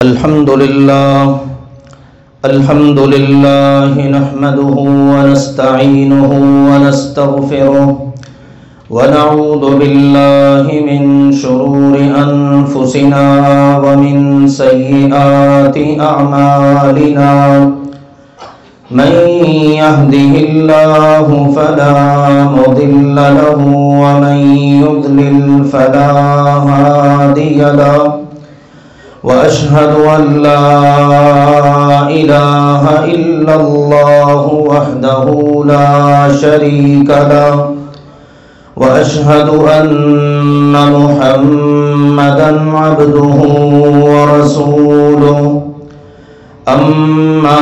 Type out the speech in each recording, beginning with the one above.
الحمد لله نحمده ونستعينه ونستغفره ونعوذ بالله من شرور أنفسنا ومن سيئات أعمالنا من يهده الله فلا مضل له ومن يضلل فلا هادي له وأشهد أن لا إله إلا الله وحده لا شريك له وأشهد أن محمدا عبده ورسوله أما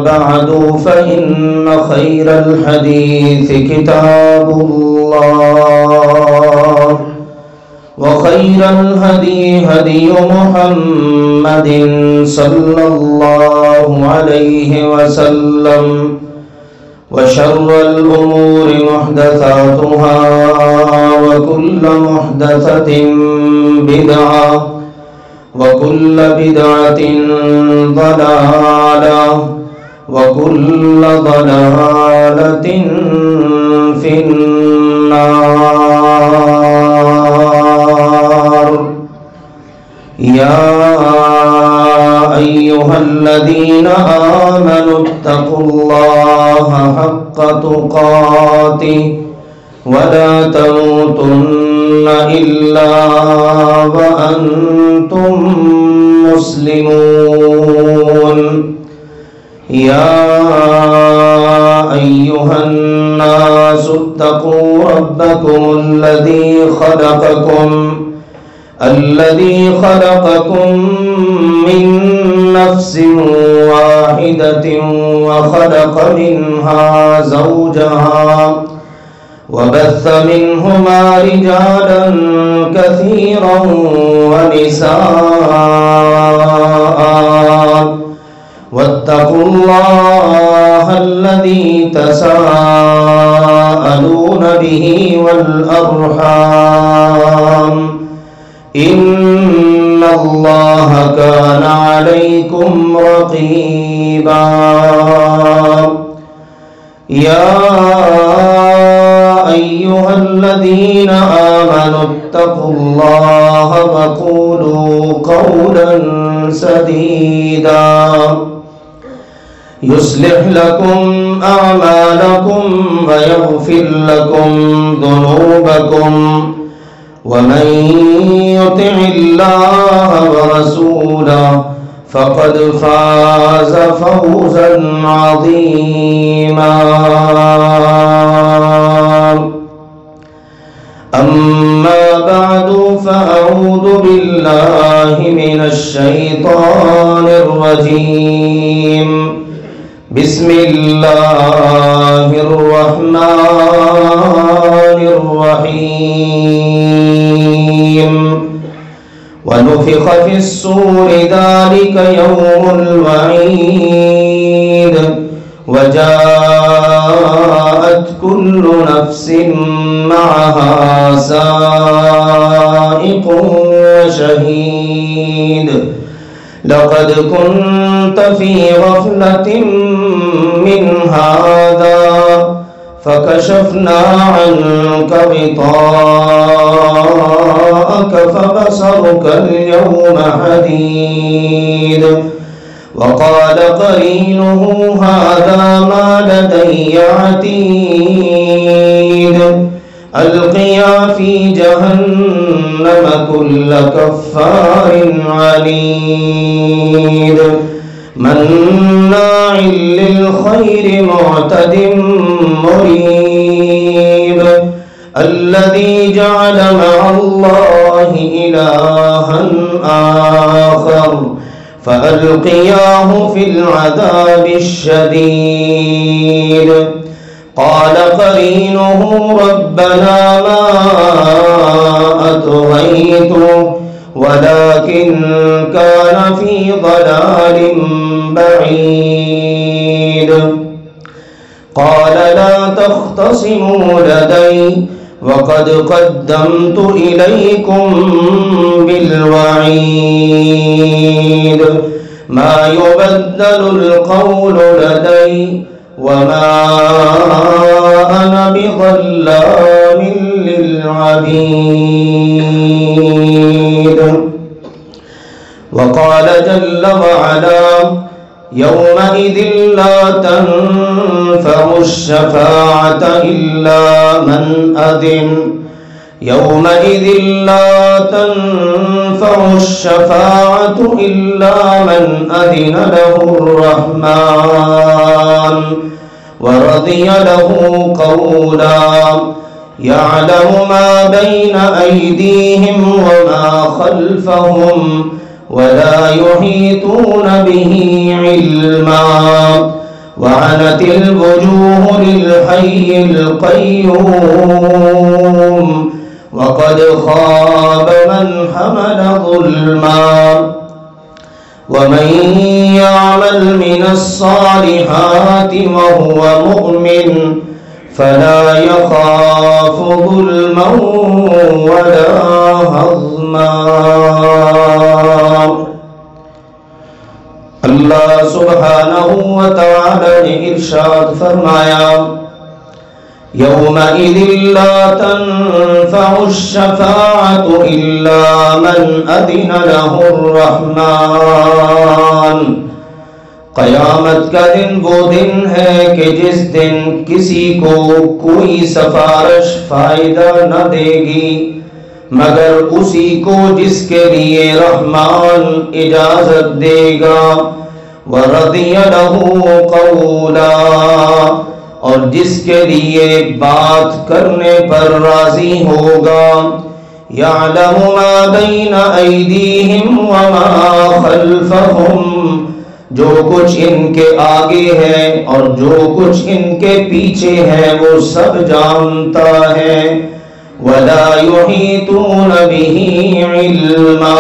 بعد فإن خير الحديث كتاب الله وخير الهدي هدي محمد صلى الله عليه وسلم وشر الأمور محدثاتها وكل محدثة بدعة وكل بدعة ضلالة وكل ضلالة في النار. يا أيها الذين آمنوا اتقوا الله حق تقاته ولا تموتن إلا وأنتم مسلمون. يا أيها الناس اتقوا ربكم الذي خلقكم من نفس واحدة وخلق منها زوجها وبث منهما رجالا كثيرا ونساء واتقوا الله الذي تساءلون به والأرحام إن الله كان عليكم رقيبا. يا أيها الذين آمنوا اتقوا الله وقولوا قولا سديدا يصلح لكم أعمالكم ويغفر لكم ذنوبكم ومن يطع الله ورسوله فقد فاز فوزا عظيما. أما بعد فأعوذ بالله من الشيطان الرجيم. بسم الله الرحمن الرحيم. ونفخ في الصور ذلك يوم الوعيد وجاءت كل نفس معها سائق وشهيد. لقد كنت في غفلة من هذا فكشفنا عنك غطاءك فبصرك اليوم حديد. وقال قرينه هذا ما لدي عتيد. ألقيا في جهنم كل كفار عنيد مناع للخير معتد مريب. الذي جعل مع الله إلها آخر فألقياه في العذاب الشديد. قال قرينه ربنا ما أطغيته ولكن كان في ضلال بعيد. قال لا تختصموا لدي وقد قدمت إليكم بالوعيد ما يبدل القول لدي وما أنا بظلام للعبيد. وقال جل وعلا يومئذ لا تنفع الشفاعة إلا من أذن يومئذ لا تنفع الشفاعة إلا من أذن له الرحمن ورضي له قولا يعلم ما بين أيديهم وما خلفهم ولا يحيطون به علما وعنت الوجوه للحي القيوم وقد خاب من حمل ظلما ومن يعمل من الصالحات وهو مؤمن فلا يخاف ظلما ولا هضما. اللہ سبحانہ وتعالی نے ارشاد فرمایا یومئذ لا تنفع الشفاعة إلا من أذن له الرحمن. قیامت کا دن وہ دن ہے کہ جس دن کسی کو کوئی سفارش فائدہ نہ دے گی مگر اسی کو جس کے لیے رحمان اجازت دے گا. وَرَضِيَ لَهُ قَوْلًا اور جس کے لیے بات کرنے پر راضی ہوگا. يَعْلَمُ مَا بَيْنَ أَيْدِيهِمْ وَمَا خَلْفَهُمْ جو کچھ ان کے آگے ہے اور جو کچھ ان کے پیچھے ہے وہ سب جانتا ہے. وَلَا يُحِيطُونَ بِهِ عِلْمًا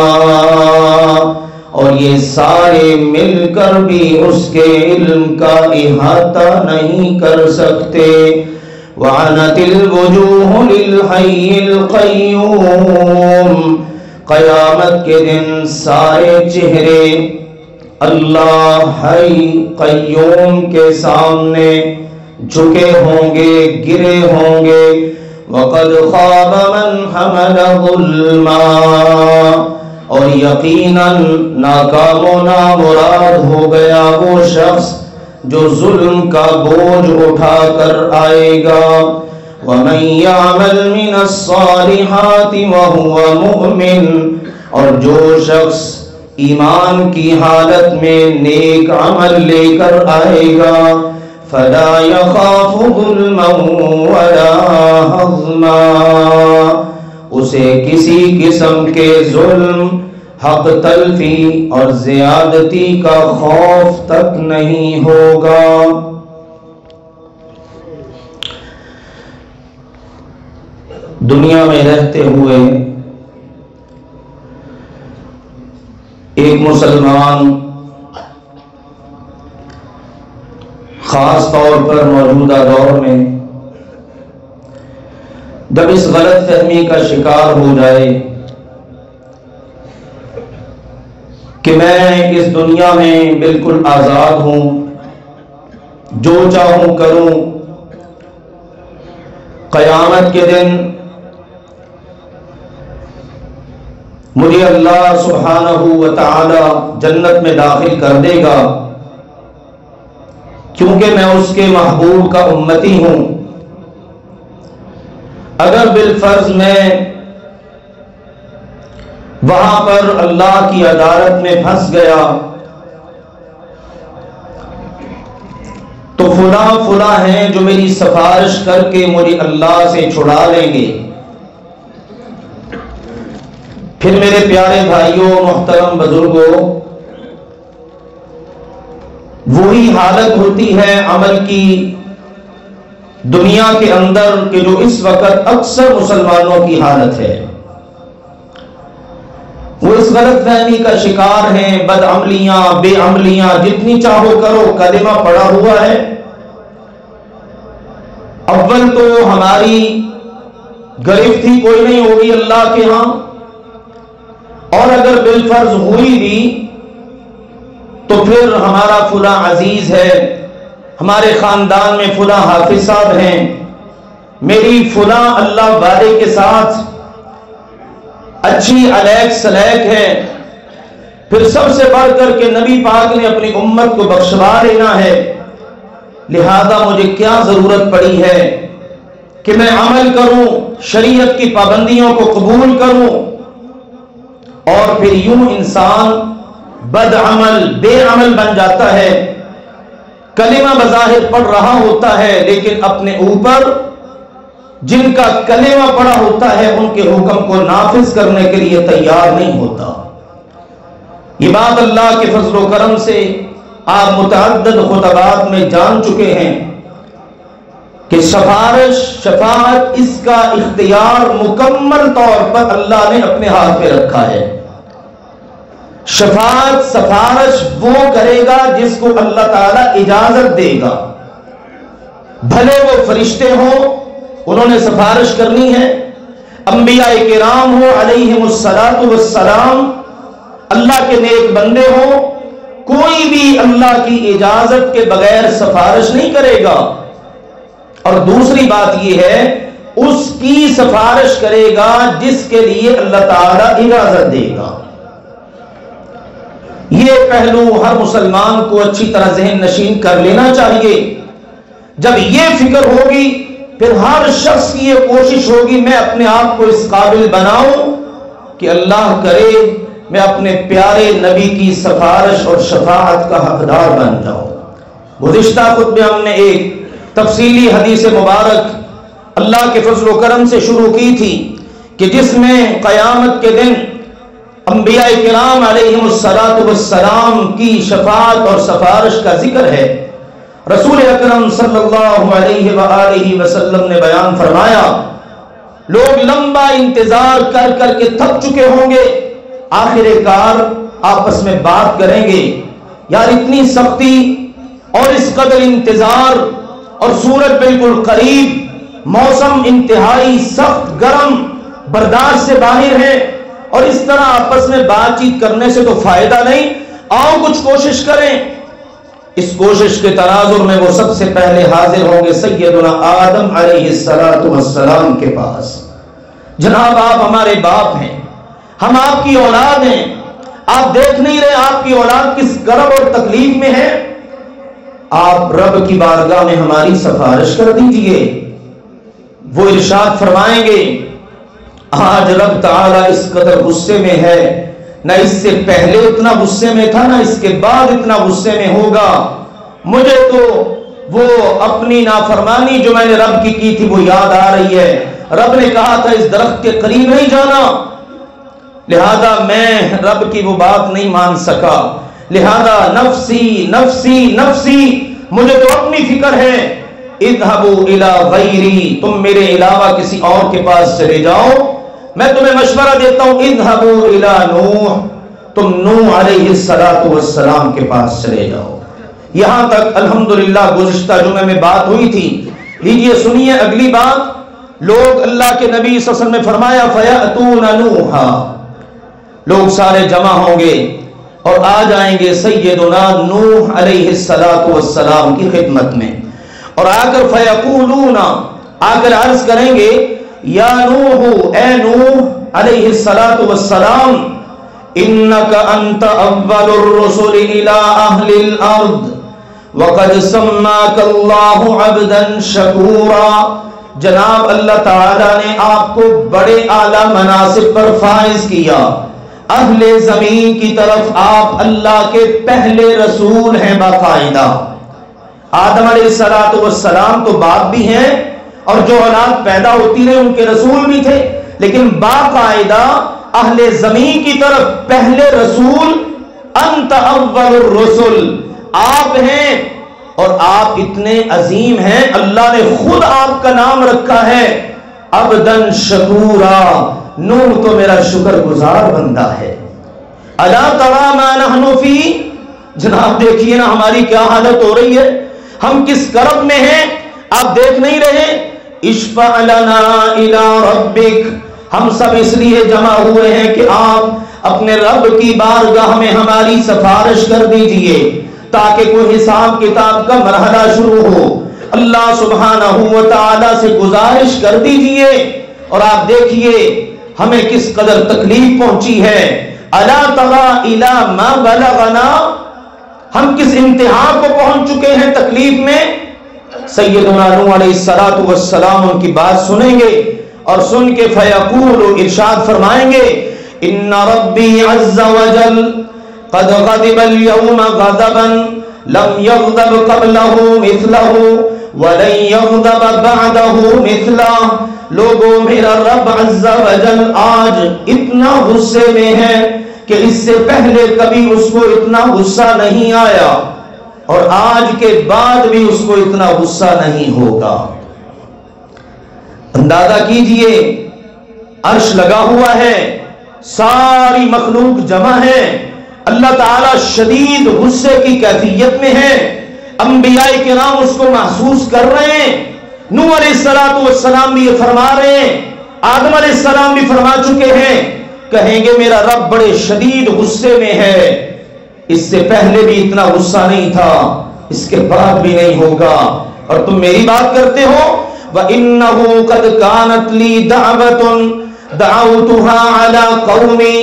اور یہ سارے مل کر بھی اس کے علم کا احاطہ نہیں کر سکتے. وَعَنَتِ الْوُجُوهُ لِلْحَيِّ الْقَيُّومِ قیامت کے دن سارے چہرے اللہ حی قیوم کے سامنے جھکے ہوں گے گرے ہوں گے. وَقَدْ خَابَ مَنْ حَمَلَ ظُلْمًا اور یقیناً ناکام و نامراد ہو گیا وہ شخص جو ظلم کا بوجھ اٹھا کر آئے گا. وَمَنْ يَعْمَلْ مِنَ الصَّالِحَاتِ وَهُوَ مُؤْمِنٌ اور جو شخص ایمان کی حالت میں نیک عمل لے کر آئے گا فَلَا يَخَافُ ظُلْمًا وَلَا هَضْمًا اسے کسی قسم کے ظلم حق تلفی اور زیادتی کا خوف تک نہیں ہوگا. دنیا میں رہتے ہوئے ایک مسلمان خاص طور پر موجودہ دور میں جب اس غلط فہمی کا شکار ہو جائے کہ میں اس دنیا میں بالکل آزاد ہوں جو چاہوں کروں قیامت کے دن مجھے اللہ سبحانہ و تعالی جنت میں داخل کر دے گا کیونکہ میں اس کے محبوب کا امتی ہوں. اگر بالفرض میں وہاں پر اللہ کی عدالت میں پھنس گیا تو فلاں ہیں جو میری سفارش کر کے مجھے اللہ سے چھڑا لیں گے. پھر میرے پیارے بھائیوں محترم بزرگوں وہی حالت ہوتی ہے عمل کی دنیا کے اندر کہ جو اس وقت اکثر مسلمانوں کی حالت ہے. وہ اس غلط فہمی کا شکار ہیں. بد عملیاں بے عملیاں جتنی چاہو کرو کلمہ پڑا ہوا ہے. اول تو ہماری گرفت ہی کوئی نہیں ہوگی اللہ کے ہاں، اور اگر بالفرض ہوئی بھی تو پھر ہمارا فلاں عزیز ہے، ہمارے خاندان میں فلاں حافظ صاحب ہیں، میری فلاں اللہ والے کے ساتھ اچھی الیک سلیک ہے، پھر سب سے بڑھ کر کے نبی پاک نے اپنی امت کو بخشوا لینا ہے، لہذا مجھے کیا ضرورت پڑی ہے کہ میں عمل کروں، شریعت کی پابندیوں کو قبول کروں، اور پھر یوں انسان بد عمل بے عمل بن جاتا ہے، کلمہ بظاہر پڑھ رہا ہوتا ہے لیکن اپنے اوپر جن کا کلمہ پڑھا ہوتا ہے ان کے حکم کو نافذ کرنے کے لیے تیار نہیں ہوتا۔ یہ بات اللہ کے فضل و کرم سے آپ متعدد خطبات میں جان چکے ہیں کہ شفاعت اس کا اختیار مکمل طور پر اللہ نے اپنے ہاتھ میں رکھا ہے۔ شفاعت سفارش وہ کرے گا جس کو اللہ تعالیٰ اجازت دے گا، بھلے وہ فرشتے ہوں انہوں نے سفارش کرنی ہے، انبیاء کرام ہو علیہم الصلاۃ والسلام، اللہ کے نیک بندے ہوں، کوئی بھی اللہ کی اجازت کے بغیر سفارش نہیں کرے گا۔ اور دوسری بات یہ ہے اس کی سفارش کرے گا جس کے لیے اللہ تعالیٰ اجازت دے گا۔ یہ پہلو ہر مسلمان کو اچھی طرح ذہن نشین کر لینا چاہیے۔ جب یہ فکر ہوگی پھر ہر شخص کی یہ کوشش ہوگی میں اپنے آپ کو اس قابل بناؤں کہ اللہ کرے میں اپنے پیارے نبی کی سفارش اور شفاعت کا حقدار بن جاؤں۔ گزشتہ خطبے ہم نے ایک تفصیلی حدیث مبارک اللہ کے فضل و کرم سے شروع کی تھی کہ جس میں قیامت کے دن انبیاء کرام علیہم الصلاۃ والسلام کی شفاعت اور سفارش کا ذکر ہے۔ رسول اکرم صلی اللہ علیہ وآلہ وسلم نے بیان فرمایا لوگ لمبا انتظار کر کر کے تھک چکے ہوں گے، آخر کار آپس میں بات کریں گے یار اتنی سختی اور اس قدر انتظار اور سورج بالکل قریب، موسم انتہائی سخت گرم، برداشت سے باہر ہے، اور اس طرح آپس میں بات چیت کرنے سے تو فائدہ نہیں، آؤ کچھ کوشش کریں۔ اس کوشش کے تناظر میں وہ سب سے پہلے حاضر ہوں گے سیدنا آدم علیہ السلام کے پاس۔ جناب آپ ہمارے باپ ہیں، ہم آپ کی اولاد ہیں، آپ دیکھ نہیں رہے آپ کی اولاد کس کرب اور تکلیف میں ہے، آپ رب کی بارگاہ میں ہماری سفارش کر دیجئے۔ وہ ارشاد فرمائیں گے آج رب تعالیٰ اس قدر غصے میں ہے، نہ اس سے پہلے اتنا غصے میں تھا نہ اس کے بعد اتنا غصے میں ہوگا، مجھے تو وہ اپنی نافرمانی جو میں نے رب کی تھی وہ یاد آ رہی ہے، رب نے کہا تھا اس درخت کے قریب نہیں جانا، لہذا میں رب کی وہ بات نہیں مان سکا، لہذا نفسی نفسی نفسی مجھے تو اپنی فکر ہے، اذهبوا الى غیری تم میرے علاوہ کسی اور کے پاس چلے جاؤ، میں تمہیں مشورہ دیتا ہوں اذهبوا الى نوح تم نوح علیہ السلام کے پاس چلے جاؤ۔ یہاں تک الحمدللہ گزشتہ جمعے میں بات ہوئی تھی، لیجئے سنیے اگلی بات۔ لوگ اللہ کے نبی صلی اللہ علیہ وسلم نے فرمایا فَيَأْتُونَ نُوحًا، لوگ سارے جمع ہوں گے اور آ جائیں گے سیدنا نوح علیہ السلام کی خدمت میں، اور آ کر فَيَقُولُونَ آ کر عرض کریں گے یا نوح اے نوح علیہ السلام انک انت اول الرسل الى اہل الارض وقد سماک اللہ عبدا شکورا، جناب اللہ تعالیٰ نے آپ کو بڑے اعلیٰ مناصب پر فائز کیا، اہل زمین کی طرف آپ اللہ کے پہلے رسول ہیں باقاعدہ۔ آدم علیہ السلام تو باپ بھی ہیں اور جو اولاد پیدا ہوتی رہے ان کے رسول بھی تھے، لیکن باقاعدہ اہل زمین کی طرف پہلے رسول انت اول الرسل آپ ہیں، اور آپ اتنے عظیم ہیں اللہ نے خود آپ کا نام رکھا ہے عبدن شکورا، نوح تو میرا شکر گزار بندہ ہے۔ الا ترى ما نحن فی، جناب دیکھیے نا ہماری کیا حالت ہو رہی ہے، ہم کس کرب میں ہیں آپ دیکھ نہیں رہے۔ اشفع لنا الی ربک، ہم سب اس لیے جمع ہوئے ہیں کہ آپ اپنے رب کی بارگاہ میں ہماری سفارش کر دیجئے تاکہ کوئی حساب کتاب کا مرحلہ شروع ہو۔ اللہ سبحانہ و تعالی سے گزارش کر دیجئے۔ اور آپ دیکھیے ہمیں کس قدر تکلیف پہنچی ہے۔ الا تری الی ما بلغنا، ہم کس انتہا کو پہنچ چکے ہیں تکلیف میں۔ سیدنا نوح علیہ السلام ان کی بات سنیں گے اور سن کے فیقول، ارشاد فرمائیں گے ان ربی عز وجل قد غضب اليوم غضبا لم يغضب قبله مثله ولن يغضب بعده مثله۔ لوگوں میرا رب عز وجل آج اتنا غصے میں ہے کہ اس سے پہلے کبھی اس کو اتنا غصہ نہیں آیا اور آج کے بعد بھی اس کو اتنا غصہ نہیں ہوگا۔ اندازہ کیجئے عرش لگا ہوا ہے، ساری مخلوق جمع ہے، اللہ تعالی شدید غصے کی کیفیت میں ہے، انبیاء کرام اس کو محسوس کر رہے ہیں۔ نوح علیہ السلام بھی یہ فرما رہے ہیں، آدم علیہ السلام بھی فرما چکے ہیں، کہیں گے میرا رب بڑے شدید غصے میں ہے، اس سے پہلے بھی اتنا غصہ نہیں تھا، اس کے بعد بھی نہیں ہوگا۔ اور تم میری بات کرتے ہو وَإِنَّهُ قَدْ كَانَتْ لِي دَعْوَةٌ دَعَوْتُهَا عَلَى قَوْمِي،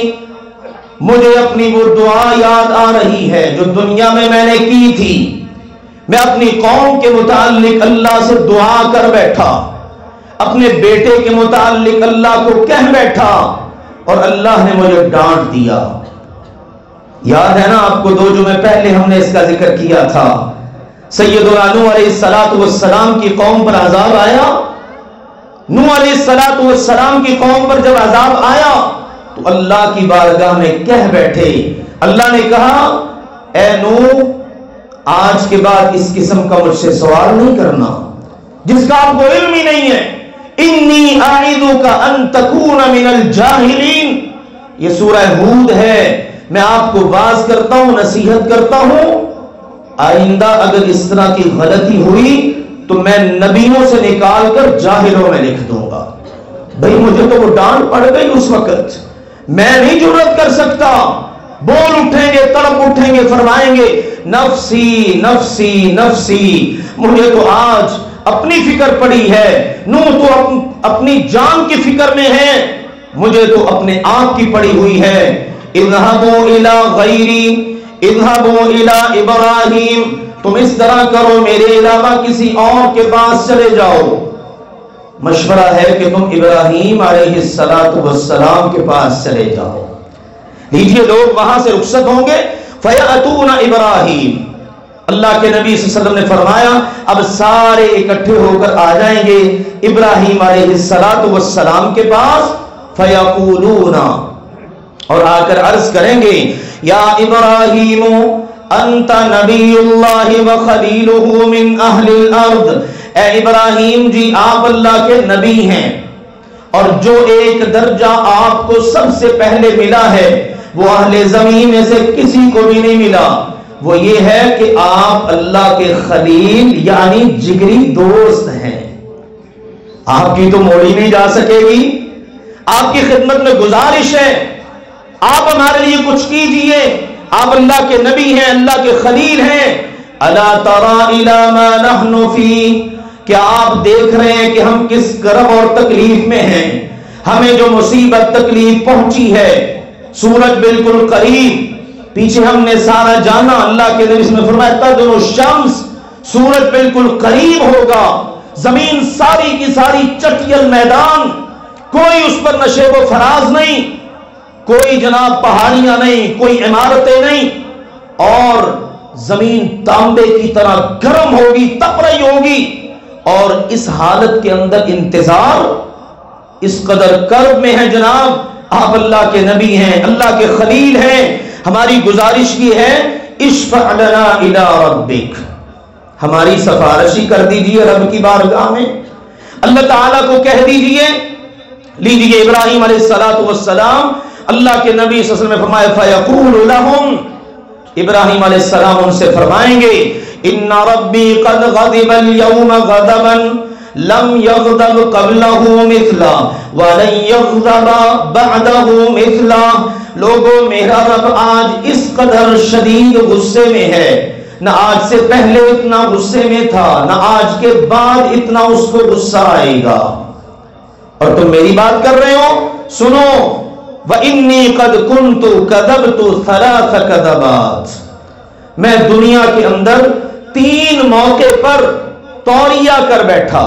مجھے اپنی وہ دعا یاد آ رہی ہے جو دنیا میں نے کی تھی۔ میں اپنی قوم کے متعلق اللہ سے دعا کر بیٹھا، اپنے بیٹے کے متعلق اللہ کو کہہ بیٹھا اور اللہ نے مجھے ڈانٹ دیا۔ یاد ہے نا آپ کو 2 جمعے پہلے ہم نے اس کا ذکر کیا تھا۔ سیدنا نوح علیہ السلام کی قوم پر عذاب آیا۔ نوح علیہ السلام کی قوم پر جب عذاب آیا تو اللہ کی بارگاہ میں کہہ بیٹھے، اللہ نے کہا اے نوح آج کے بعد اس قسم کا مجھ سے سوال نہیں کرنا جس کا آپ کو علم ہی نہیں ہے۔ انی اعیذک ان تکون من الجاہلین، یہ سورہ ہود ہے، میں آپ کو باز کرتا ہوں، نصیحت کرتا ہوں، آئندہ اگر اس طرح کی غلطی ہوئی تو میں نبیوں سے نکال کر جاہلوں میں لکھ دوں گا۔ بھئی مجھے تو وہ ڈانٹ پڑ گئی اس وقت، میں نہیں جرأت کر سکتا، بول اٹھیں گے، تڑپ اٹھیں گے، فرمائیں گے نفسی نفسی نفسی، مجھے تو آج اپنی فکر پڑی ہے، نوح تو اپنی جان کی فکر میں ہے، مجھے تو اپنے آپ کی پڑی ہوئی ہے۔ اذهبوا الى غیری اذهبوا الى ابراہیم، تم اس طرح کرو میرے علاوہ کسی اور کے پاس چلے جاؤ، مشورہ ہے کہ تم ابراہیم علیہ السلام کے پاس چلے جاؤ۔ لیجئے لوگ وہاں سے رخصت ہوں گے، فَيَأْتُونَ إِبْرَاهِيمَ، اللہ کے نبی صلی اللہ علیہ وسلم نے فرمایا اب سارے اکٹھے ہو کر آ جائیں گے ابراہیم علیہ السلام کے پاس، فَيَقُولُونَ، اور آ کر عرض کریں گے یا ابراہیم انت نبی اللہ وخلیلہ من اہل الارض، اے ابراہیم جی آپ اللہ کے نبی ہیں، اور جو ایک درجہ آپ کو سب سے پہلے ملا ہے وہ اہل زمین میں سے کسی کو بھی نہیں ملا، وہ یہ ہے کہ آپ اللہ کے خلیل یعنی جگری دوست ہیں۔ آپ کی تو موڑی نہیں جا سکے گی، آپ کی خدمت میں گزارش ہے آپ ہمارے لیے کچھ کیجئے، آپ اللہ کے نبی ہیں، اللہ کے خلیل ہیں۔ الا تری الی ما نحن فی، کیا آپ دیکھ رہے ہیں کہ ہم کس کرب اور تکلیف میں ہیں، ہمیں جو مصیبت تکلیف پہنچی ہے، سورج بالکل قریب، پیچھے ہم نے سارا جانا، اللہ کے نبی نے فرمایا تدنو الشمس، سورج بالکل قریب ہوگا، زمین ساری کی ساری چٹیل میدان، کوئی اس پر نشیب و فراز نہیں، کوئی جناب پہاڑیاں نہیں، کوئی عمارتیں نہیں، اور زمین تانبے کی طرح گرم ہوگی، تپ رہی ہوگی، اور اس حالت کے اندر انتظار، اس قدر کرب میں ہے جناب، آپ اللہ کے نبی ہیں، اللہ کے خلیل ہیں، ہماری گزارش کی ہے اشفع لنا الی ربک، ہماری سفارشی کر دیجئے رب کی بارگاہ میں، اللہ تعالیٰ کو کہہ دیجئے۔ لیجئے ابراہیم علیہ السلام اللہ کے نبی صلی اللہ علیہ وسلم نے فرمایا فَيَقُولُ لَهُمْ، ابراہیم علیہ السلام ان سے فرمائیں گے ان ربی قد غضب اليوم غضبا لم یغضب قبلہ مثلا ولن یغضب بعدہ مثلا. لوگوں میرا رب آج اس قدر شدید غصے میں ہے، نہ آج سے پہلے اتنا غصے میں تھا، نہ آج کے بعد اتنا اس کو غصہ آئے گا. اور تم میری بات کر رہے ہو، سنو. وَإِنِّي قَدْ كُنْتُ كَذَبْتُ ثَلَاثَ كَذَبَاتٍ. میں دنیا کے اندر 3 موقع پر توریہ کر بیٹھا.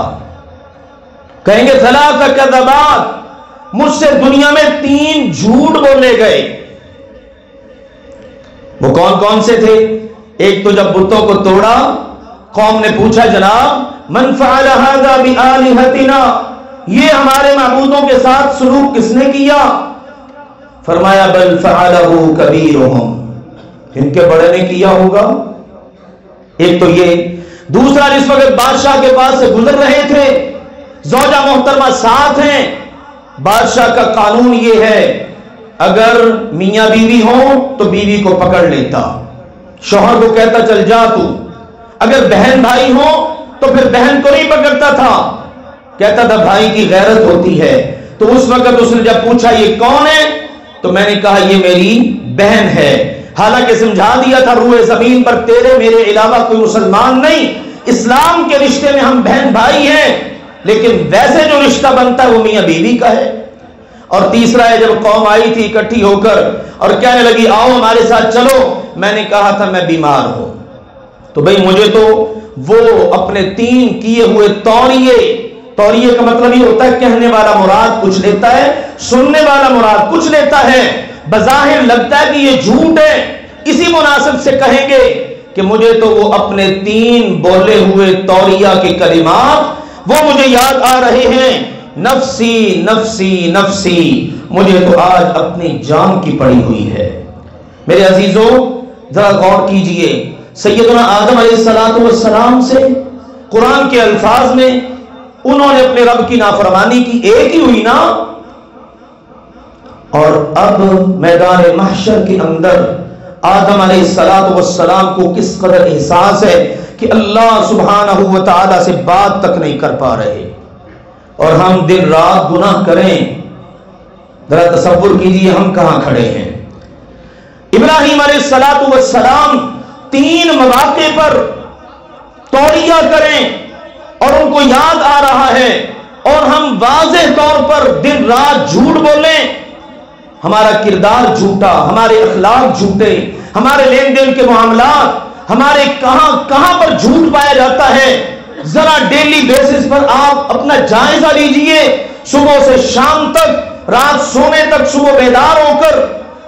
کہیں گے ثلاث کذبات، مجھ سے دنیا میں 3 جھوٹ بولے گئے. وہ کون کون سے تھے؟ ایک تو جب بتوں کو توڑا، قوم نے پوچھا جناب من فعل هذا بآلہتنا، یہ ہمارے معبودوں کے ساتھ سلوک کس نے کیا؟ فرمایا بل فعلہ کبیرہم، ان کے بڑے نے کیا ہوگا. ایک تو یہ. دوسرا، جس وقت بادشاہ کے پاس سے گزر رہے تھے، زوجہ محترمہ ساتھ ہیں، بادشاہ کا قانون یہ ہے اگر میاں بیوی ہوں تو بیوی کو پکڑ لیتا، شوہر کو کہتا چل جا تو. اگر بہن بھائی ہوں تو پھر بہن کو نہیں پکڑتا تھا، کہتا تھا بھائی کی غیرت ہوتی ہے. تو اس وقت اس نے جب پوچھا یہ کون ہے تو میں نے کہا یہ میری بہن ہے. حالانکہ سمجھا دیا تھا روئے زمین پر تیرے میرے علاوہ کوئی مسلمان نہیں، اسلام کے رشتے میں ہم بہن بھائی ہیں، لیکن ویسے جو رشتہ بنتا ہے وہ میاں بیوی کا ہے. اور تیسرا ہے جب قوم آئی تھی اکٹھی ہو کر اور کہنے لگی آؤ ہمارے ساتھ چلو، میں نے کہا تھا میں بیمار ہوں. تو بھئی مجھے تو وہ اپنے 3 کیے ہوئے توریے کا مطلب یہ ہوتا ہے کہنے والا مراد کچھ لیتا ہے، سننے والا مراد کچھ لیتا ہے. بظاہر لگتا ہے کہ یہ جھوٹ ہے، اسی مناسب سے کہیں گے کہ مجھے تو وہ اپنے 3 بولے ہوئے توریہ کے کلمات وہ مجھے یاد آ رہے ہیں. نفسی نفسی نفسی، مجھے تو آج اپنی جان کی پڑی ہوئی ہے. میرے عزیزوں ذرا غور کیجئے، سیدنا آدم علیہ السلام سے قرآن کے الفاظ میں انہوں نے اپنے رب کی نافرمانی کی، ایک ہی ہوئی نا. اور اب میدان محشر کے اندر آدم علیہ السلام کو کس قدر احساس ہے کہ اللہ سبحانہ و تعالی سے بات تک نہیں کر پا رہے، اور ہم دن رات گناہ کریں. ذرا تصور کیجئے ہم کہاں کھڑے ہیں. ابراہیم علیہ السلام 3 مواقع پر توریہ کریں اور ان کو یاد آ رہا ہے، اور ہم واضح طور پر دن رات جھوٹ بولیں. ہمارا کردار جھوٹا، ہمارے اخلاق جھوٹے، ہمارے لین دین کے معاملات، ہمارے کہاں پر جھوٹ پایا جاتا ہے. ذرا ڈیلی بیسس پر آپ اپنا جائزہ لیجئے، صبح سے شام تک، رات سونے تک، صبح بیدار ہو کر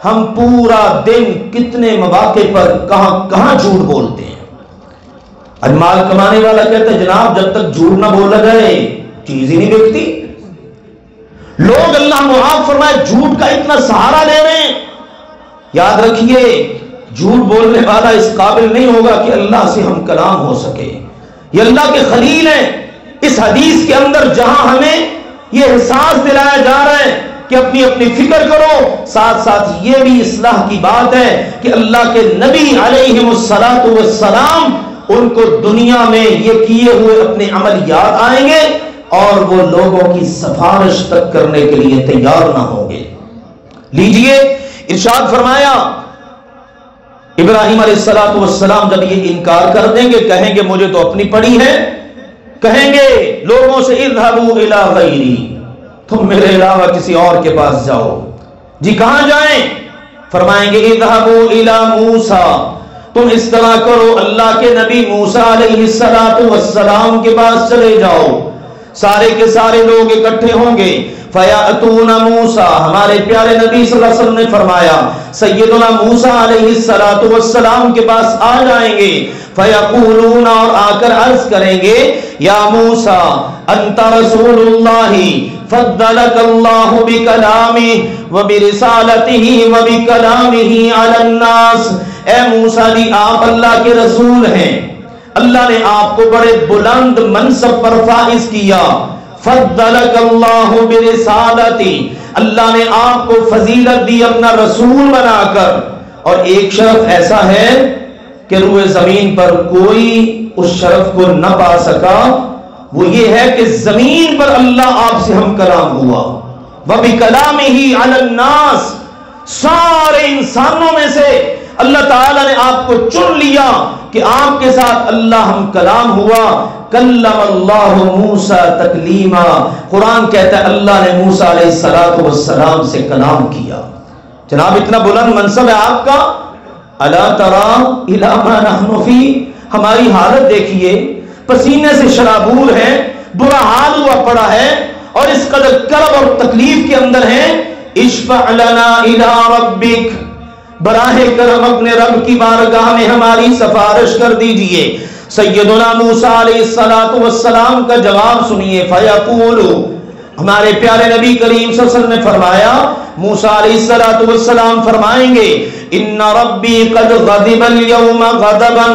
ہم پورا دن کتنے مواقع پر کہاں جھوٹ بولتے ہیں. آج مال کمانے والا کہتا ہے جناب جب تک جھوٹ نہ بولا جائے چیز ہی نہیں بکتی. لوگ اللہ معاف فرمائے جھوٹ کا اتنا سہارا لے رہے ہیں. یاد رکھیے جھوٹ بولنے والا اس قابل نہیں ہوگا کہ اللہ سے ہم کلام ہو سکے. یہ اللہ کے خلیل ہیں. اس حدیث کے اندر جہاں ہمیں یہ احساس دلایا جا رہا ہے کہ اپنی فکر کرو، ساتھ ساتھ یہ بھی اصلاح کی بات ہے کہ اللہ کے نبی علیہ السلام ان کو دنیا میں یہ کیے ہوئے اپنے عمل یاد آئیں گے اور وہ لوگوں کی سفارش تک کرنے کے لیے تیار نہ ہوں گے. لیجئے ارشاد فرمایا ابراہیم علیہ السلام جب یہ انکار کر دیں گے، کہیں گے مجھے تو اپنی پڑی ہے، کہیں گے لوگوں سے اذهبوا الى غیری، تم میرے علاوہ کسی اور کے پاس جاؤ. جی کہاں جائیں؟ فرمائیں گے اذهبوا الى موسیٰ، تم اس طرح کرو اللہ کے نبی موسیٰ علیہ السلام کے پاس چلے جاؤ. سارے کے سارے لوگ اکٹھے ہوں گے. فیاتون موسیٰ، ہمارے پیارے نبی صلی اللہ علیہ وسلم نے فرمایا سیدنا موسیٰ علیہ السلام کے پاس آ جائیں گے. فیقولون، اور آ کر عرض کریں گے یا موسیٰ انت رسول اللہ فضلک اللہ بکلامہ وبرسالتہ وبکلامہ علی الناس. اے موسیٰ جی آپ اللہ کے رسول ہیں، اللہ نے آپ کو بڑے بلند منصب پر فائز کیا. فضلک اللہ برسالتی، اللہ نے آپ کو فضیلت دی اپنا رسول بنا کر. اور ایک شرف ایسا ہے کہ روئے زمین پر کوئی اس شرف کو نہ پا سکا وہ یہ ہے کہ زمین پر اللہ آپ سے ہم کلام ہوا، وَبِكَلَامِهِ عَلَى النَّاسِ، سارے انسانوں میں سے اللہ تعالیٰ نے آپ کو چن لیا کہ آپ کے ساتھ اللہ ہم کلام ہوا۔ کلم اللہ موسیٰ تکلیما، قرآن کہتا ہے اللہ نے موسیٰ علیہ السلام سے کلام کیا۔ جناب اتنا بلند منصب ہے آپ کا، الا تری الی ما نحن فی، ہماری حالت دیکھیے، پسینے سے شرابور ہیں، برا حال ہوا پڑا ہے اور اس قدر کرب اور تکلیف کے اندر ہیں۔ اشفع لنا الی ربک، براہ کرم اپنے رب کی بارگاہ میں ہماری سفارش کر دیجئے۔ سیدنا موسیٰ علیہ السلام کا جواب سنیے، فیقول، ہمارے پیارے نبی کریم صلی اللہ علیہ وسلم نے فرمایا، موسیٰ علیہ السلام فرمائیں گے، ان ربی قد غضب اليوم غضبا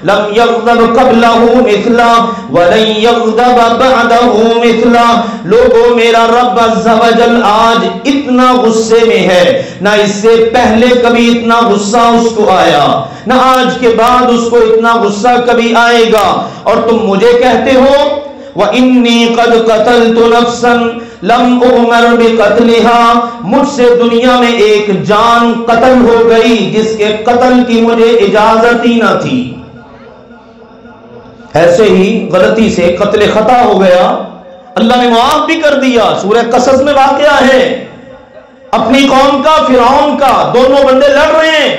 لم یغضب قبلہ مثلا ولن یغضب بعدہ مثلا، لوگوں میرا رب عز و جل آج اتنا غصے میں ہے، نہ اس سے پہلے کبھی اتنا غصہ اس کو آیا، نہ آج کے بعد اس کو اتنا غصہ کبھی آئے گا، اور تم مجھے کہتے ہو وَإِنِّي قَدْ قَتَلْتُ نَفْسًا لَمْ أُؤْمَرْ بِقَتْلِهَا، مجھ سے دنیا میں ایک جان قتل ہو گئی جس کے قتل کی مجھے اجازت ہی نہ تھی۔ ایسے ہی غلطی سے قتل خطا ہو گیا، اللہ نے معاف بھی کر دیا۔ سورہ قصص میں واقعہ ہے، اپنی قوم کا فرعون کا، دونوں بندے لڑ رہے ہیں،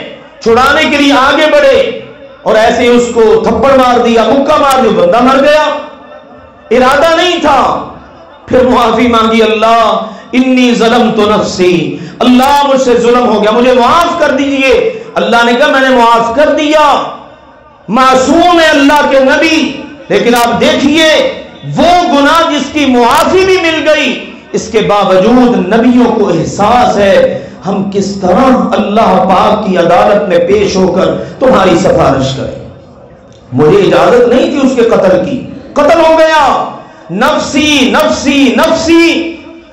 چھڑانے کے لیے آگے بڑھے اور ایسے ہی اس کو تھپڑ مار دیا، مکہ مار دیا، بندہ مر گیا، ارادہ نہیں تھا۔ پھر معافی مانگی، اللہ انی ظلمت نفسی، اللہ مجھ سے ظلم ہو گیا، مجھے معاف کر دیجئے۔ اللہ نے کہا میں نے معاف کر دیا، معصوم ہے اللہ کے نبی، لیکن آپ دیکھیے وہ گناہ جس کی معافی بھی مل گئی، اس کے باوجود نبیوں کو احساس ہے ہم کس طرح اللہ پاک کی عدالت میں پیش ہو کر تمہاری سفارش کریں۔ مجھے اجازت نہیں تھی اس کے قتل کی، قتل ہو گیا، نفسی نفسی نفسی۔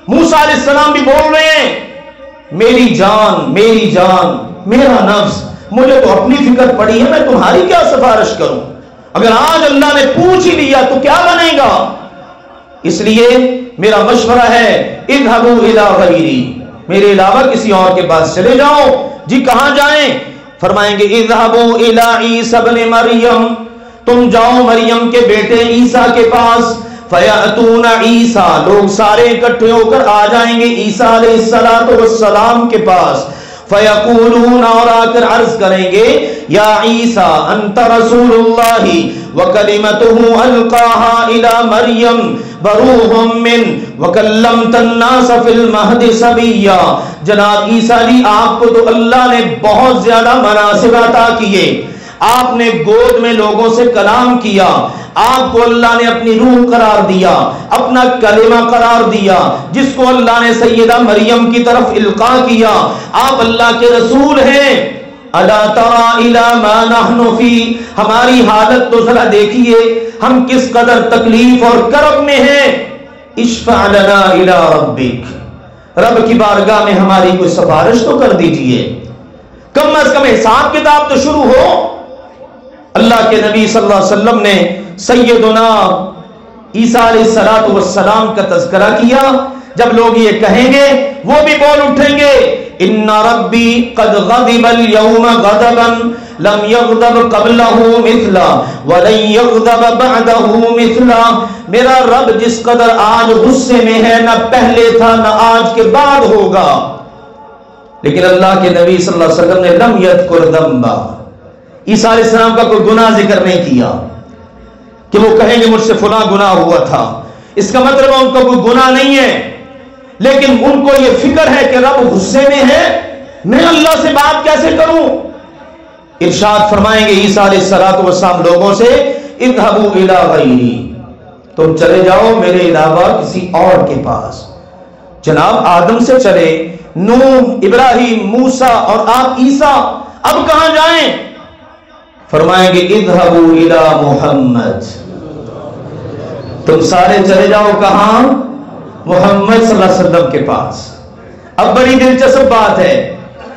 موسیٰ علیہ السلام بھی بول رہے ہیں میری جان میری جان، میرا نفس، مجھے تو اپنی فکر پڑی ہے، میں تمہاری کیا سفارش کروں؟ اگر آج اللہ نے پوچھ ہی لیا تو کیا بنے گا؟ اس لیے میرا مشورہ ہے اذهبوا الی غیری، میرے علاوہ کسی اور کے پاس چلے جاؤ۔ جی کہاں جائیں؟ فرمائیں گے اذهبوا الی عیسی ابن مریم، تم جاؤ مریم کے بیٹے عیسیٰ کے پاس، فیأتون عیسیٰ، لوگ سارے اکٹھے ہو کر آ جائیں گے عیسیٰ علیہ السلام کے پاس، فیقولون، اور آ کر عرض کریں گے یا عیسیٰ انت رسول اللہ وکلمتہ القاہا الی مریم وروح من وکلمت الناس فی المہد صبیا۔ جناب عیسیٰ جی آپ کو تو اللہ نے بہت زیادہ مناصب عطا کیے، آپ نے گود میں لوگوں سے کلام کیا، آپ کو اللہ نے اپنی روح قرار دیا، اپنا کلمہ قرار دیا، جس کو اللہ نے سیدہ مریم کی طرف القاء کیا، آپ اللہ کے رسول ہیں۔ الا تری الی ما نحن فی، ہماری حالت تو ذرا دیکھیے ہم کس قدر تکلیف اور کرب میں ہیں۔ اشفع لنا الی ربک، رب کی بارگاہ میں ہماری کوئی سفارش تو کر دیجئے، کم از کم حساب کتاب تو شروع ہو۔ اللہ کے نبی صلی اللہ علیہ وسلم نے سیدنا عیسیٰ علیہ السلام کا تذکرہ کیا، جب لوگ یہ کہیں گے وہ بھی بول اٹھیں گے ان ربی قد غضب اليوم غضبا لم یغضب قبلہ مثلا ولن یغضب بعدہ مثلا، میرا رب جس قدر آج غصے میں ہے نہ پہلے تھا نہ آج کے بعد ہوگا۔ لیکن اللہ کے نبی صلی اللہ علیہ وسلم نے لم یذکر ذنبا، عیسیٰ علیہ السلام کا کوئی گناہ ذکر نہیں کیا کہ وہ کہیں گے مجھ سے فلاں گناہ ہوا تھا، اس کا مطلب ان کا کوئی گناہ نہیں ہے، لیکن ان کو یہ فکر ہے کہ رب غصے میں ہے، میں اللہ سے بات کیسے کروں؟ ارشاد فرمائیں گے عیسیٰ علیہ السلام لوگوں سے اذهبوا الی غیری، تم چلے جاؤ میرے علاوہ کسی اور کے پاس۔ جناب آدم سے چلے، نوح، ابراہیم، موسیٰ اور آپ عیسیٰ، اب کہاں جائیں؟ فرمائیں گے اذهبوا الی محمد، تم سارے چلے جاؤ کہاں؟ محمد صلی اللہ علیہ وسلم کے پاس۔ اب بڑی دلچسپ بات ہے،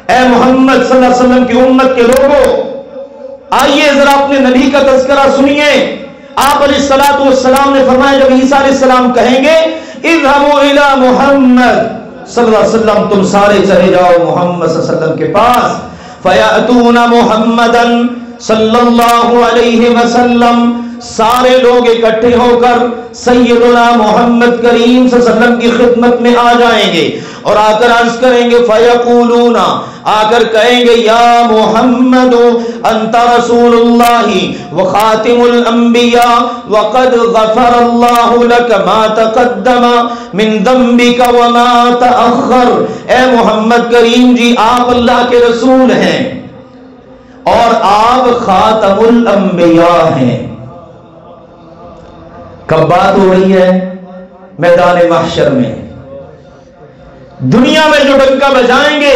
اے محمد صلی اللہ علیہ وسلم کی امت کے لوگوں، آئیے ذرا اپنے نبی کا تذکرہ سنیے۔ آپ علیہ الصلوۃ والسلام نے فرمایا جب عیسیٰ علیہ السلام کہیں گے اذهبوا الى محمد صلی اللہ علیہ وسلم، تم سارے چلے جاؤ محمد صلی اللہ علیہ وسلم کے پاس، فیاتون محمدا صلی اللہ علیہ وسلم، سارے لوگ اکٹھے ہو کر سیدنا محمد کریم صلی اللہ علیہ وسلم کی خدمت میں آ جائیں گے اور آ کر عرض کریں گے، فیقولون، آ کر کہیں گے، یا محمد انت رسول اللہ وخاتم الانبیاء وقد غفر اللہ لک ما تقدم من ذنبک وما تأخر، اے محمد کریم جی آپ اللہ کے رسول ہیں اور آپ خاتم الانبیاء ہیں۔ کب بات ہو رہی ہے؟ میدان محشر میں، دنیا میں جو ڈنکا بجائیں گے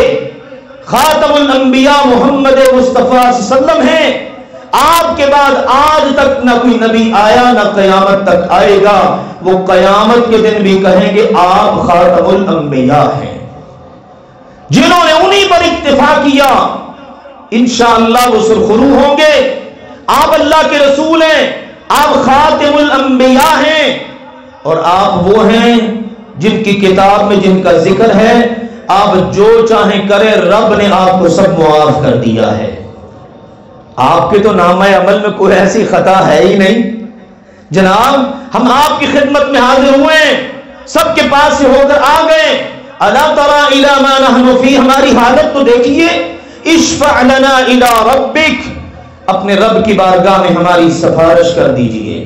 خاتم الانبیاء محمد مصطفیٰ صلی اللہ علیہ وسلم ہیں، آپ کے بعد آج تک نہ کوئی نبی آیا نہ قیامت تک آئے گا، وہ قیامت کے دن بھی کہیں گے آپ خاتم الانبیاء ہیں۔ جنہوں نے انہی پر اکتفا کیا انشاءاللہ وہ سرخرو ہوں گے، آپ اللہ کے رسول ہیں، آپ خاتم الانبیاء ہیں، اور آپ وہ ہیں جن کی کتاب میں جن کا ذکر ہے آپ جو چاہیں کریں، رب نے آپ کو سب معاف کر دیا ہے۔ آپ کے تو نامہ عمل میں کوئی ایسی خطا ہے ہی نہیں جناب، ہم آپ کی خدمت میں حاضر ہوئے ہیں، سب کے پاس سے ہو کر آ گئے، الا تری الی ما نحن فی، ہماری حالت تو دیکھیے، اشفع لنا الی ربک، اپنے رب کی بارگاہ میں ہماری سفارش کر دیجئے۔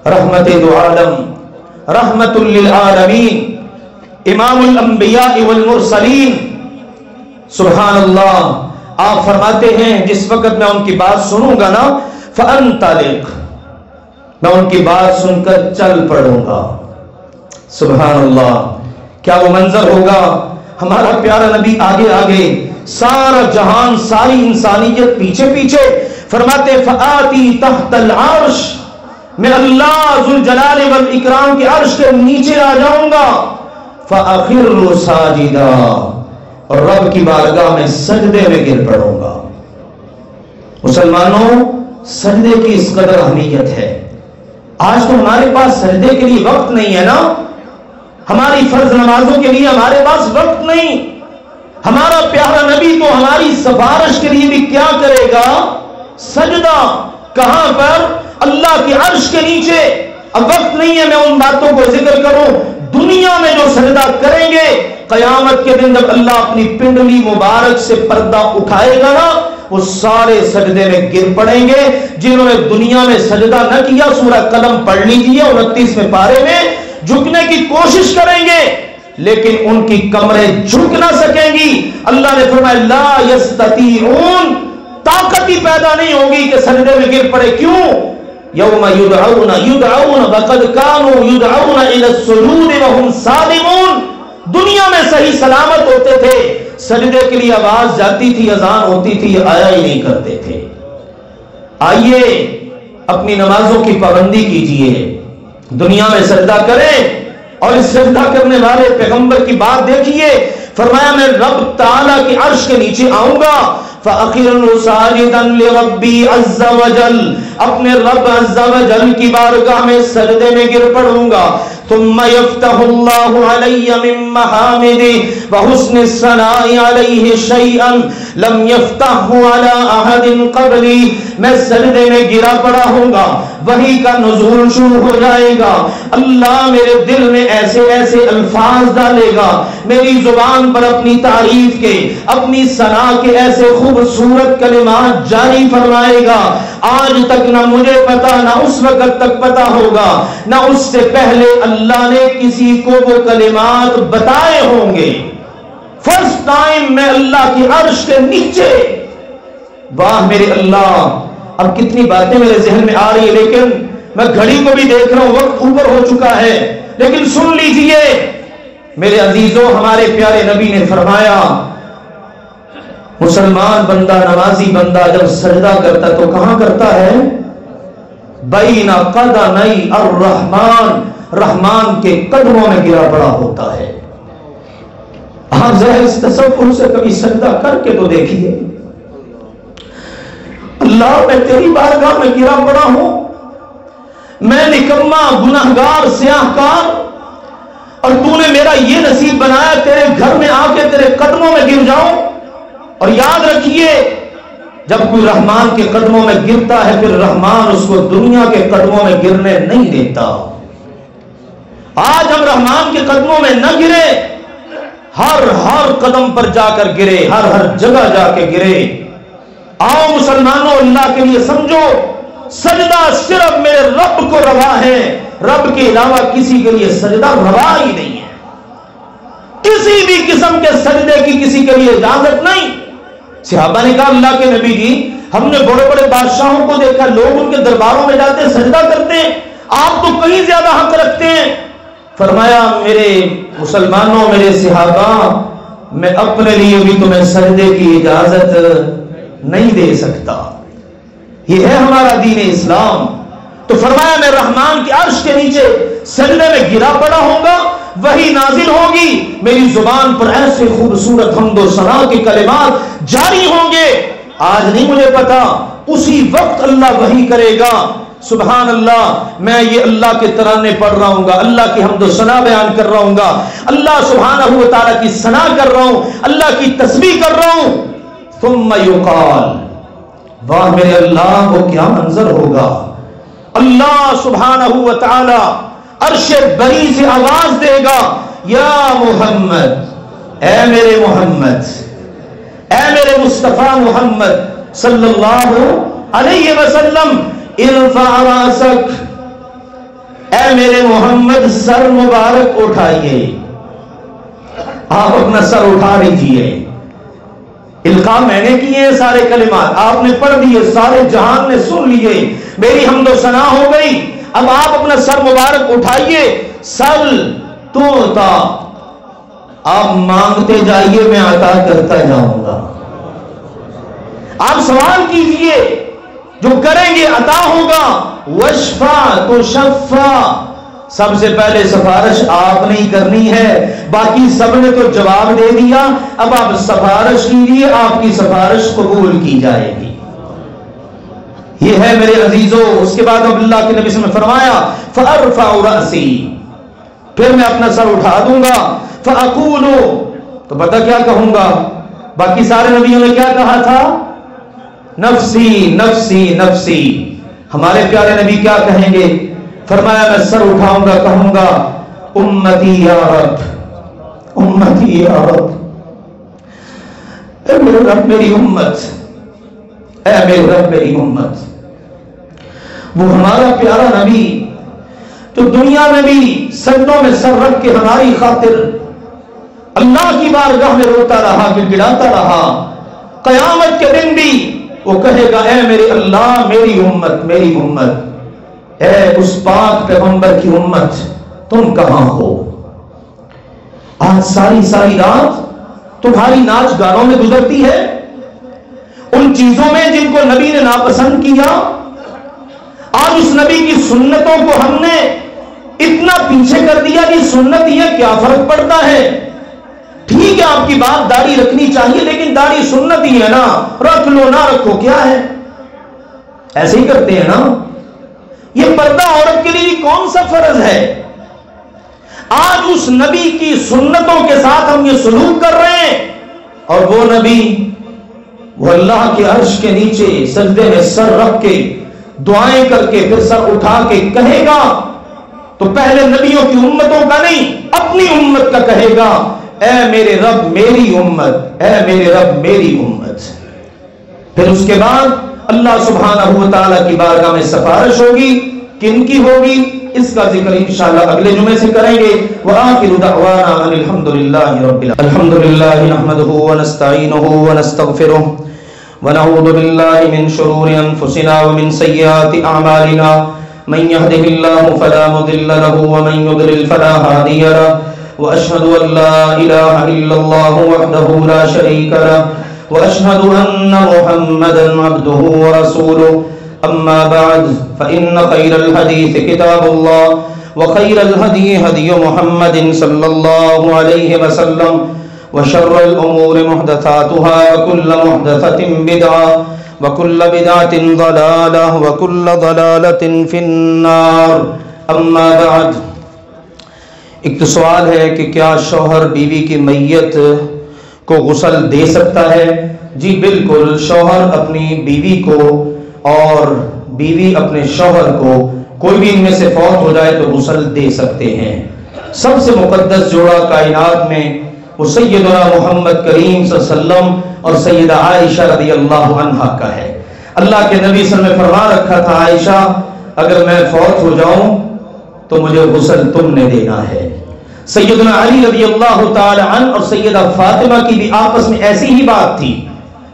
رحمت دو عالم، رحمت للعالمین، امام الانبیاء والمرسلین، سبحان اللہ۔ آپ فرماتے ہیں جس وقت میں ان کی بات سنوں گا نا فانطلق، میں ان کی بات سن کر چل پڑوں گا، سبحان اللہ۔ کیا وہ منظر ہوگا، ہمارا پیارا نبی آگے آگے، سارا جہان ساری انسانیت پیچھے پیچھے، فرماتے فآتی تحت العرش، میں اللہ ذوالجلال والاکرام کے عرش کے نیچے آ جاؤں گا، فأخر ساجدا، اور رب کی بارگاہ میں سجدے میں گر پڑوں گا۔ مسلمانوں، سجدے کی اس قدر اہمیت ہے، آج تو ہمارے پاس سجدے کے لیے وقت نہیں ہے نا، ہماری فرض نمازوں کے لیے ہمارے پاس وقت نہیں، ہمارا پیارا نبی تو ہماری سفارش کے لیے بھی کیا کرے گا، سجدہ، کہاں پر؟ اللہ کے عرش کے نیچے۔ اب وقت نہیں ہے میں ان باتوں کو ذکر کروں، دنیا میں جو سجدہ کریں گے قیامت کے دن جب اللہ اپنی پنڈلی مبارک سے پردہ اٹھائے گا نا، وہ سارے سجدے میں گر پڑیں گے۔ جنہوں نے دنیا میں سجدہ نہ کیا سورہ قلم پڑھ لیجیے 29ویں پارے میں، جھکنے کی کوشش کریں گے لیکن ان کی کمریں جھک نہ سکیں گی۔ اللہ نے فرمایا لا یستطیعون، طاقت ہی پیدا نہیں ہوگی کہ سجدے میں گر پڑے۔ کیوں؟ یوم یدعون وقد کانوا یدعون الی السجود وهم سالمون، دنیا میں صحیح سلامت ہوتے تھے، سجدے کے لیے آواز جاتی تھی، اذان ہوتی تھی، آیا ہی نہیں کرتے تھے۔ آئیے اپنی نمازوں کی پابندی کیجئے، دنیا میں سجدہ کریں، اور اس سجدہ کرنے والے پیغمبر کی بات دیکھیے، فرمایا میں رب تعالیٰ کی عرش کے نیچے آؤں گا، فَأَخِرُّ سَاجِدًا لِرَبِّي عَزَّ وَجَلَّ، اپنے رب عز و جل کی بارگاہ میں سجدے میں گر پڑوں گا۔ ثم يفتح الله علي من محامده وحسن الثناء عليه شيئا لم يفتحه على احد قبلي، میں سجدے میں گرا پڑا ہوں گا، وحی کا نزول شروع ہو جائے گا، اللہ میرے دل میں ایسے ایسے الفاظ ڈالے گا، میری زبان پر اپنی تعریف کے، اپنی ثنا کے ایسے خوبصورت کلمات جاری فرمائے گا، آج تک نہ مجھے پتا نہ اس وقت تک پتا ہوگا، نہ اس سے پہلے اللہ نے کسی کو وہ کلمات بتائے ہوں گے۔ فرسٹ ٹائم میں اللہ کی عرش کے نیچے، واہ میرے اللہ، اب کتنی باتیں میرے ذہن میں آ رہی ہے، لیکن میں گھڑی کو بھی دیکھ رہا ہوں، وقت اوپر ہو چکا ہے، لیکن سن لیجئے میرے عزیزوں، ہمارے پیارے نبی نے فرمایا مسلمان بندہ، نمازی بندہ جب سجدہ کرتا تو کہاں کرتا ہے؟ بین قدمی الرحمن، رحمان کے قدموں میں گرا پڑا ہوتا ہے۔ آپ ذرا اس تصور سے کبھی سجدہ کر کے تو دیکھیے، اللہ میں تیری بارگاہ میں گرا پڑا ہوں، میں نکما گناہگار سیاہکار، اور تو نے میرا یہ نصیب بنایا تیرے گھر میں آ کے تیرے قدموں میں گر جاؤں۔ اور یاد رکھیے جب کوئی رحمان کے قدموں میں گرتا ہے پھر رحمان اس کو دنیا کے قدموں میں گرنے نہیں دیتا۔ آج ہم رحمان کے قدموں میں نہ گرے، ہر قدم پر جا کر گرے، ہر جگہ جا کے گرے۔ آؤ مسلمانوں، اللہ کے لیے سمجھو، سجدہ صرف میرے رب کو روا ہے، رب کے علاوہ کسی کے لیے سجدہ روا ہی نہیں ہے۔ کسی بھی قسم کے سجدے کی کسی کے لیے اجازت نہیں۔ صحابہ نے کہا اللہ کے نبی جی ہم نے بڑے بڑے بادشاہوں کو دیکھا، لوگ ان کے درباروں میں جاتے سجدہ کرتے ہیں، آپ تو کہیں زیادہ حق رکھتے ہیں۔ فرمایا میرے مسلمانوں، میرے صحابہ، میں اپنے لیے بھی تمہیں سجدے کی اجازت نہیں دے سکتا۔ یہ ہے ہمارا دین اسلام۔ تو فرمایا میں رحمان کے عرش کے نیچے سجدے میں گرا پڑا ہوں گا، وہی نازل ہوگی، میری زبان پر ایسے خوبصورت حمد و ثنا کے کلمات جاری ہوں گے، آج نہیں مجھے پتا، اسی وقت اللہ وحی کرے گا۔ سبحان اللہ، میں یہ اللہ کے ترانے پڑھ رہا ہوں گا، اللہ کی حمد و ثنا بیان کر رہا ہوں گا، اللہ سبحانہ و تعالیٰ کی ثنا کر رہا ہوں، اللہ کی تسبیح کر رہا ہوں۔ ثم یقال، واہ میرے اللہ وہ کیا منظر ہوگا، اللہ سبحانہ و تعالی عرش بری سے آواز دے گا، یا محمد، اے میرے محمد، اے میرے مصطفیٰ محمد صلی اللہ علیہ وسلم، ارفع راسک، اے میرے محمد سر مبارک اٹھائیے، آپ اپنا سر اٹھا لیجیے۔ القاء میں نے کیے سارے کلمات، آپ نے پڑھ دیے، سارے جہان نے سن لیے، میری حمد و ثنا ہو گئی، اب آپ اپنا سر مبارک اٹھائیے، سل توتا، آپ مانگتے جائیے میں عطا کرتا جاؤں گا، آپ سوال کیجئے جو کریں گے عطا ہوگا، وشفا تو شفا، سب سے پہلے سفارش آپ نے کرنی ہے، باقی سب نے تو جواب دے دیا، اب آپ سفارش کیجئے، آپ کی سفارش قبول کی جائے گی۔ یہ ہے میرے عزیزوں۔ اس کے بعد اب اللہ کے نبی صلی اللہ علیہ وسلم نے فرمایا فَأَرْفَعُ رَأْسِي، پھر میں اپنا سر اٹھا دوں گا، فَأَقُولُ، تو پتہ کیا کہوں گا، باقی سارے نبیوں نے کیا کہا تھا، نفسی نفسی نفسی، ہمارے پیارے نبی کیا کہیں گے، فرمایا میں سر اٹھاؤں گا، کہوں گا امتی یا رب، امتی یا رب، اے میرے رب میری امت، اے میرے رب میری امت۔ وہ ہمارا پیارا نبی تو دنیا میں بھی سجدوں میں سر رکھ کے ہماری خاطر اللہ کی بارگاہ میں روتا رہا، گڑگڑاتا رہا، قیامت کے دن بھی وہ کہے گا اے میرے اللہ میری امت میری امت، اے اس پاک پیغمبر کی امت تم کہاں ہو؟ آج ساری ساری رات تمہاری ناچ گانوں میں گزرتی ہے، ان چیزوں میں جن کو نبی نے ناپسند کیا۔ آج اس نبی کی سنتوں کو ہم نے اتنا پیچھے کر دیا کہ سنت یہ کیا فرق پڑتا ہے، ٹھیک ہے آپ کی بات داڑھی رکھنی چاہیے لیکن داڑھی سنت ہی ہے نا، رکھ لو نہ رکھو کیا ہے، ایسے ہی کرتے ہیں نا۔ یہ پردہ عورت کے لیے کون سا فرض ہے؟ آج اس نبی کی سنتوں کے ساتھ ہم یہ سلوک کر رہے ہیں، اور وہ نبی وہ اللہ کے عرش کے نیچے سجدے میں سر رکھ کے دعائیں کر کے پھر سر اٹھا کے کہے گا، تو پہلے نبیوں کی امتوں کا نہیں اپنی امت کا کہے گا، اے میرے رب میری امت، اے میرے رب میری امت۔ پھر اس کے بعد اللہ سبحانہ و تعالیٰ کی بارگاہ میں سفارش ہوگی، کن کی ہوگی اس کا ذکر انشاءاللہ اگلے جمعے سے کریں گے۔ وآخر دعوانا ان الحمدللہ رب العالمین۔ الحمدللہ نحمده ونستعینه ونستغفره ونعوذ باللہ من شرور انفسنا ومن سیئات اعمالنا، من يهده الله فلا مضل له ومن يضلل فلا هادي له، واشهد ان لا اله الا الله وحده لا شريك له، واشهد ان محمدا عبده ورسوله، اما بعد فان خير الحديث كتاب الله وخير الهدي هدي محمد صلى الله عليه وسلم، وشر الأمور محدثاتها وكل محدثة بدعة وكل بدعة ضلالة وكل ضلالة في النار اما بعد۔ ایک تو سوال ہے کہ کیا شوہر بیوی کی میت کو غسل دے سکتا ہے؟ جی بالکل، شوہر اپنی بیوی کو اور بیوی اپنے شوہر کو، کوئی بھی ان میں سے فوت ہو جائے تو غسل دے سکتے ہیں۔ سب سے مقدس جوڑا کائنات میں وہ سیدنا محمد کریم صلی اللہ علیہ وسلم اور سیدہ عائشہ رضی اللہ عنہا کا ہے۔ اللہ کے نبی صلی اللہ علیہ وسلم نے فرما رکھا تھا، عائشہ اگر میں فوت ہو جاؤں تو مجھے غسل تم نے دینا ہے۔ سیدنا علی رضی اللہ تعالی عنہ اور سیدہ فاطمہ کی بھی آپس میں ایسی ہی بات تھی،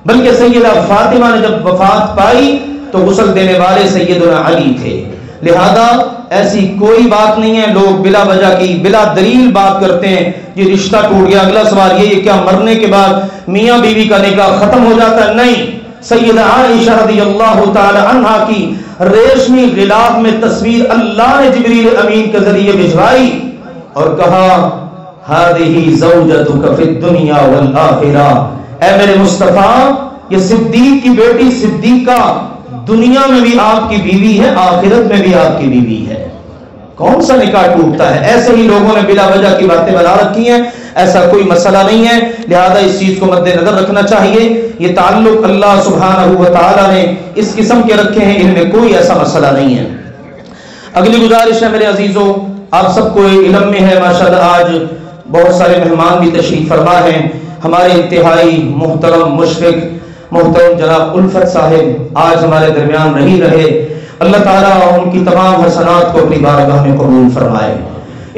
بلکہ سیدہ فاطمہ نے جب وفات پائی تو غسل دینے والے سیدنا علی تھے۔ لہذا ایسی کوئی بات نہیں ہے، لوگ بلا وجہ کی بلا دلیل بات کرتے ہیں یہ رشتہ ٹوٹ گیا، اگلا سوال یہ کیا مرنے کے بعد میاں بیوی کا نکاح ختم ہو جاتا ہے؟ نہیں، سیدہ عائشہ رضی اللہ تعالی عنہا کی ریشمی غلاف میں تصویر اللہ نے جبریل امین کے ذریعے بھجوائی اور کہا ہذہ زوجتک فی الدنیا والآخرہ، اے میرے مصطفیٰ یہ صدیق کی بیٹی صدیقہ دنیا میں بھی آپ کی بیوی ہے، آخرت میں بھی آپ کی بیوی ہے۔ کون سا نکاح ٹوٹتا ہے؟ ایسے ہی لوگوں نے بلا وجہ کی باتیں بنا رکھی ہیں، ایسا کوئی مسئلہ نہیں ہے، لہذا اس چیز کو مد نظر رکھنا چاہیے۔ یہ تعلق اللہ سبحانہ و تعالیٰ نے اس قسم کے رکھے ہیں، ان میں کوئی ایسا مسئلہ نہیں ہے۔ اگلی گزارش ہے میرے عزیزوں، آپ سب کو علم میں ہے ماشاءاللہ آج بہت سارے مہمان بھی تشریف فرما ہیں، ہمارے انتہائی محترم مشفق محترم جناب الفت صاحب آج ہمارے درمیان نہیں رہے، اللہ تعالیٰ ان کی تمام حسنات کو اپنی بارگاہ میں قبول فرمائے۔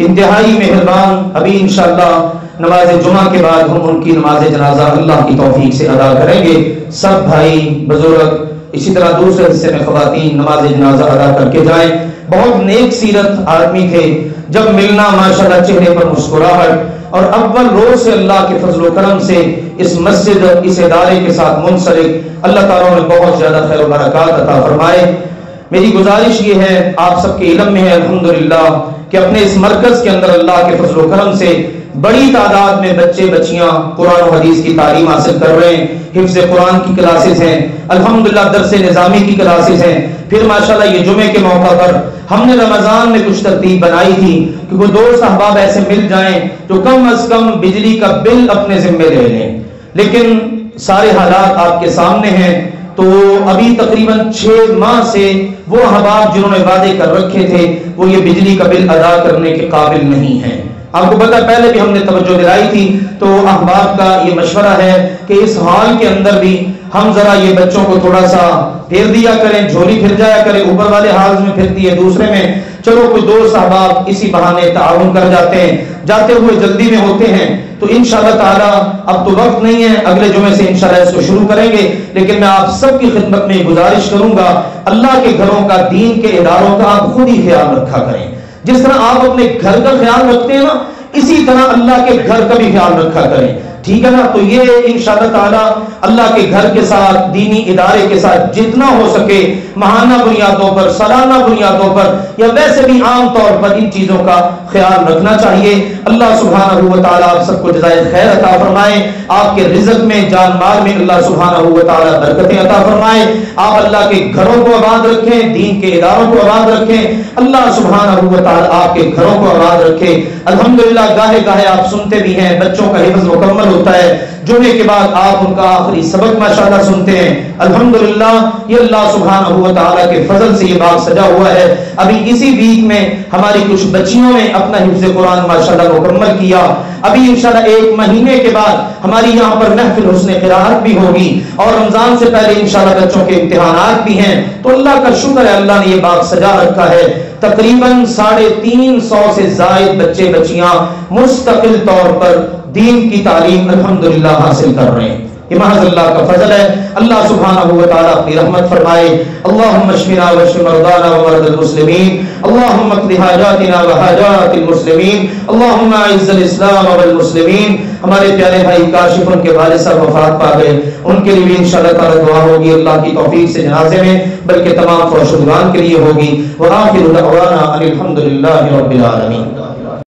انتہائی مہربان، ابھی انشاءاللہ نماز جمعہ کے بعد ہم ان کی نماز جنازہ اللہ کی توفیق سے ادا کریں گے۔ سب بھائی بزرگ اسی طرح دوسرے حصے میں خواتین نماز جنازہ ادا کر کے جائیں۔ بہت نیک سیرت آدمی تھے، جب ملنا ماشاءاللہ چہرے پر مسکراہٹ، اور اول روز سے اللہ کے فضل و کرم سے اس مسجد اس ادارے کے ساتھ منسلک اللہ تعالیٰ نے بہت زیادہ خیر و برکات عطا فرمائے۔ میری گزارش یہ ہے، آپ سب کے علم میں ہے الحمدللہ کہ اپنے اس مرکز کے اندر اللہ کے فضل و کرم سے بڑی تعداد میں بچے بچیاں قرآن و حدیث کی تعلیم حاصل کر رہے ہیں، حفظ قرآن کی کلاسز ہیں، الحمدللہ درس نظامی کی کلاسز ہیں۔ پھر ماشاءاللہ یہ جمعے کے موقع پر ہم نے رمضان میں کچھ ترتیب بنائی تھی کہ کوئی دوست احباب ایسے مل جائیں جو کم از کم بجلی کا بل اپنے ذمہ لے لیں، لیکن سارے حالات آپ کے سامنے ہیں، تو ابھی تقریباً 6 ماہ سے وہ احباب جنہوں نے وعدے کر رکھے تھے وہ یہ بجلی کا بل ادا کرنے کے قابل نہیں ہیں۔ آپ کو پتا پہلے بھی ہم نے توجہ دلائی تھی، تو احباب کا یہ مشورہ ہے کہ اس حال کے اندر بھی ہم ذرا یہ بچوں کو تھوڑا سا پھیر دیا کریں، جھولی پھر جایا کریں، اوپر والے حال میں پھرتی ہے دوسرے میں، چلو کوئی دوست احباب اسی بہانے تعاون کر جاتے ہیں، جاتے ہوئے جلدی میں ہوتے ہیں، تو انشاءاللہ تعالی اب تو وقت نہیں ہے، اگلے جمعے سے انشاءاللہ اس کو شروع کریں گے، لیکن میں آپ سب کی خدمت میں گزارش کروں گا اللہ کے گھروں کا، دین کے اداروں کا آپ خود ہی خیال رکھا کریں۔ جس طرح آپ اپنے گھر کا خیال رکھتے ہیں نا، اسی طرح اللہ کے گھر کا بھی خیال رکھا کریں، ٹھیک ہے نا؟ تو یہ انشاءاللہ تعالی اللہ کے گھر کے ساتھ، دینی ادارے کے ساتھ جتنا ہو سکے ماہانہ بنیادوں پر، سالانہ بنیادوں پر یا ویسے بھی عام طور پر ان چیزوں کا خیال رکھنا چاہیے۔ اللہ سبحانہ و تعالی آپ سب کو جزائے خیر عطا فرمائے، آپ کے رزق میں، جان مال میں اللہ سبحانہ و تعالی برکتیں عطا فرمائے، آپ اللہ کے گھروں کو آباد رکھیں، دین کے اداروں کو آباد رکھیں، اللہ سبحانہ و تعالی آپ کے گھروں کو آباد رکھے۔ الحمدللہ گاہے گاہے آپ سنتے بھی ہیں بچوں کا حفظ مکمل ہوتا ہے، جمعے کے بعد آپ ان کا آخری سبق ماشاءاللہ سنتے ہیں، الحمدللہ یہ اللہ سبحانہ و تعالیٰ کے فضل سے یہ بات سجا ہوا ہے۔ ابھی اسی ویک میں ہماری کچھ بچیوں نے اپنا حفظ قرآن ماشاءاللہ مکمل کیا، ابھی انشاءاللہ 1 مہینے کے بعد ہماری یہاں پر محفل حسن قرات بھی ہوگی، اور رمضان سے پہلے انشاءاللہ بچوں کے امتحانات بھی ہیں، تو اللہ کا شکر ہے اللہ نے یہ بات سجا رکھا ہے، تقریباً 350 سے زائد بچے بچیاں مستقل طور پر دین کی تعلیم الحمدللہ حاصل کر رہے ہیں، یہ محض اللہ کا فضل ہے۔ اللہ سبحانہ و تعالیٰ اپنی رحمت فرمائے۔ اللہم اشفنا واشف مرضانا ومرضى المسلمین، اللہم اقض حاجاتنا وحاجات المسلمین، اللہم اعز الاسلام والمسلمین۔ ہمارے پیارے بھائی کاشف ان کے والد صاحب وفات پا گئے، ان کے لیے بھی انشاءاللہ تعالی دعا ہوگی اللہ کی توفیق سے جنازے میں، بلکہ تمام فوج شدگان کے لیے ہوگی۔ وآخر دعوانا ان الحمدللہ رب العالمین۔